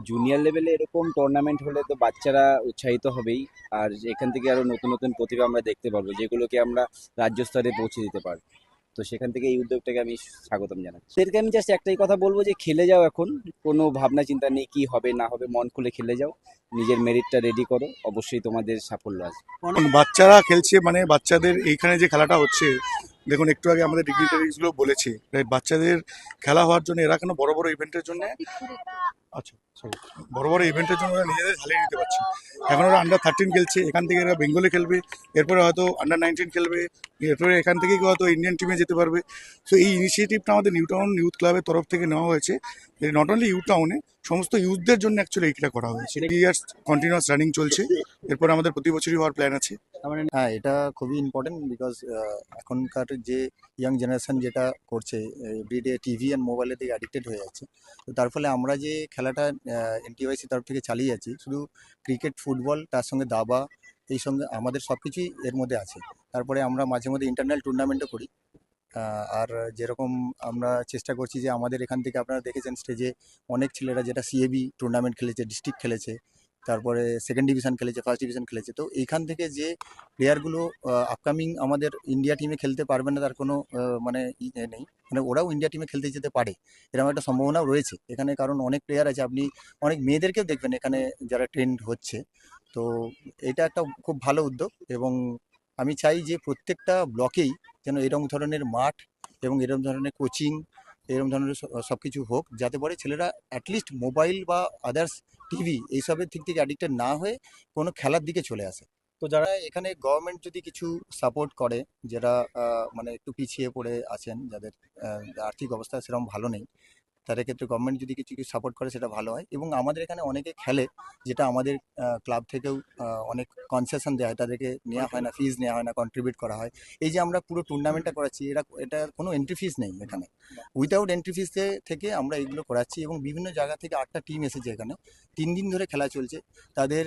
Junior লেভেলে এরকম tournament হলে তো বাচ্চারা উৎসাহিত হবেই। আর এখান থেকে আরো নতুন নতুন প্রতিভা আমরা দেখতে পারবো, যেগুলোকে আমরা রাজ্য স্তরে পৌঁছে দিতে পারবো। তো সেখান থেকে এই উদ্যোগটাকে আমি স্বাগতম জানাচ্ছি। এদেরকে আমি জাস্ট একটাই কথা বলবো যে খেলে যাও, এখন কোনো ভাবনা চিন্তা নেই কি হবে না হবে, মন খুলে খেলে যাও, নিজের মেরিটটা রেডি করো, অবশ্যই তোমাদের সাফল্য আসবে। বাচ্চারা খেলছে মানে বাচ্চাদের এইখানে যে খেলাটা হচ্ছে, দেখুন একটু আগে আমাদের ডিগনিটারিজগুলো বলেছে, right? বাচ্চাদের খেলা হওয়ার জন্য এরা কেন বড় বড় ইভেন্টের জন্য, আচ্ছা সরি, বড় বড় ইভেন্টের জন্য ওরা নিজেদের ঝালিয়ে নিতে পারছে। এখন ওরা আন্ডার 13 খেলছে, এখান থেকে এরা বেঙ্গলে খেলবে, এরপরে হয়তো আন্ডার 19 খেলবে, এরপরে এখান থেকেই হয়তো ইন্ডিয়ান টিমে যেতে পারবে। সো এই ইনিশিয়েটিভটা আমাদের নিউ টাউন ইউথ ক্লাবের তরফ থেকে নেওয়া হয়েছে। নট অনলি ইউথ টাউনে, সমস্ত ইউথদের জন্য অ্যাকচুয়ালি এইটা করা হয়েছে। 3 ইয়ার্স কন্টিনিউয়াস রানিং চলছে, এরপর আমাদের প্রতি বছরই হওয়ার প্ল্যান আছে। হ্যাঁ, এটা খুবই ইম্পর্টেন্ট বিকজ এখনকার যে ইয়াং জেনারেশন যেটা করছে, এভরিডে টিভি অ্যান্ড মোবাইলের দিকে অ্যাডিক্টেড হয়ে যাচ্ছে। তো তার ফলে আমরা যে খেলাটা এনটিওয়াইসি তরফ থেকে চালিয়ে যাচ্ছি, শুধু ক্রিকেট, ফুটবল, তার সঙ্গে দাবা, এই সঙ্গে আমাদের সব কিছুই এর মধ্যে আছে। তারপরে আমরা মাঝে মধ্যে ইন্টারন্যাশনাল টুর্নামেন্টও করি। আর যেরকম আমরা চেষ্টা করছি যে আমাদের এখান থেকে আপনারা দেখেছেন স্টেজে অনেক ছেলেরা যেটা সিএবি টুর্নামেন্ট খেলেছে, ডিস্ট্রিক্ট খেলেছে, তারপরে সেকেন্ড ডিভিশন খেলেছে, ফার্স্ট ডিভিশন খেলেছে। তো এইখান থেকে যে প্লেয়ারগুলো আপকামিং আমাদের ইন্ডিয়া টিমে খেলতে পারবে না তার কোনো মানে নেই, মানে ওরাও ইন্ডিয়া টিমে খেলতে যেতে পারে, এরকম একটা সম্ভাবনাও রয়েছে এখানে। কারণ অনেক প্লেয়ার আছে, আপনি অনেক মেয়েদেরকেও দেখবেন এখানে যারা ট্রেন্ড হচ্ছে। তো এটা একটা খুব ভালো উদ্যোগ এবং আমি চাই যে প্রত্যেকটা ব্লকেই যেন এরকম ধরনের মাঠ এবং এরকম ধরনের কোচিং, এরকম ধরনের সব কিছু হোক, যাতে পরে ছেলেরা অ্যাটলিস্ট মোবাইল বা আদার্স টিভি এইসবের দিক থেকে অ্যাডিক্টেড না হয়ে কোনো খেলার দিকে চলে আসে। তো যারা এখানে গভর্নমেন্ট যদি কিছু সাপোর্ট করে, যারা মানে একটু পিছিয়ে পড়ে আছেন, যাদের আর্থিক অবস্থা সেরকম ভালো নেই, তাদের ক্ষেত্রে গভর্নমেন্ট যদি কিছু কিছু সাপোর্ট করে সেটা ভালো হয়। এবং আমাদের এখানে অনেকে খেলে, যেটা আমাদের ক্লাব থেকেও অনেক কনসেশন দেওয়া হয়, তাদেরকে নেওয়া হয় না, ফিজ নেওয়া হয় না, কন্ট্রিবিউট করা হয়। এই যে আমরা পুরো টুর্নামেন্টটা করাচ্ছি, এটা কোনো এন্ট্রি ফিস নেই এখানে। উইদাউট এন্ট্রি ফিস থেকে আমরা এগুলো করাচ্ছি এবং বিভিন্ন জায়গা থেকে 8টা টিম এসেছে এখানে। 3 দিন ধরে খেলা চলছে। তাদের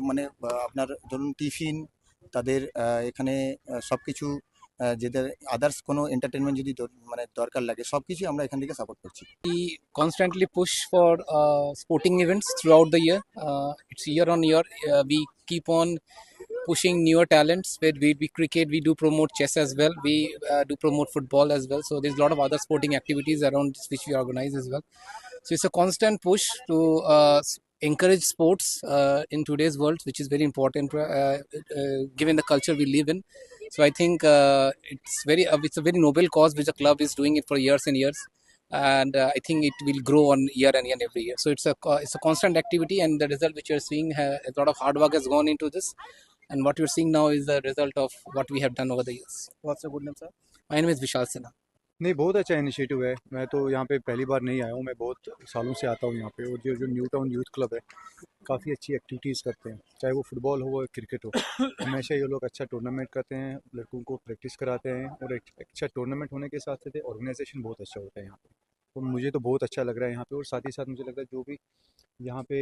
মানে আপনার ধরুন টিফিন, তাদের এখানে সব কিছু, যেদের আদার্স কোনো এন্টারটেনমেন্ট যদি মানে দরকার লাগে, সব কিছুই আমরা এখান থেকে সাপোর্ট করছি। Constantly push for sporting events throughout the year. It's year on year. We keep on pushing newer talents. Where we cricket, we do promote chess as well. We do promote football as well. So there's a lot of other sporting activities around this which we organize as well. So it's a constant push to encourage sports in today's world, which is very important given the culture we live in. So I think it's a very noble cause which the club is doing it for years and years, and I think it will grow on year and year and every year. So it's a constant activity, and the result which you're seeing, a lot of hard work has gone into this, and what you're seeing now is the result of what we have done over the years. What's your good name, sir? My name is Vishal Sinha. नहीं, बहुत अच्छा initiative है। मैं तो यहाँ पे पहली बार नहीं आया हूँ, मैं बहुत सालों से आता हूँ यहाँ पे। और जो जो न्यू टाउन यूथ क्लब है, काफ़ी अच्छी एक्टिविटीज़ करते हैं, चाहे वो फुटबॉल हो या क्रिकेट हो। हमेशा ये लोग अच्छा टूर्नामेंट करते हैं, लड़कों को प्रैक्टिस कराते हैं, और एक अच्छा टूर्नामेंट होने के साथ साथ ऑर्गेनाइजेशन बहुत अच्छा होता है यहाँ पे। तो मुझे तो बहुत अच्छा लग रहा है यहाँ पे। और साथ ही साथ मुझे लग रहा है जो भी यहाँ पे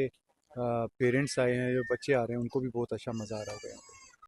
पेरेंट्स आए हैं, जो बच्चे आ रहे हैं, उनको भी बहुत अच्छा मज़ा आ रहा होगा यहाँ पे।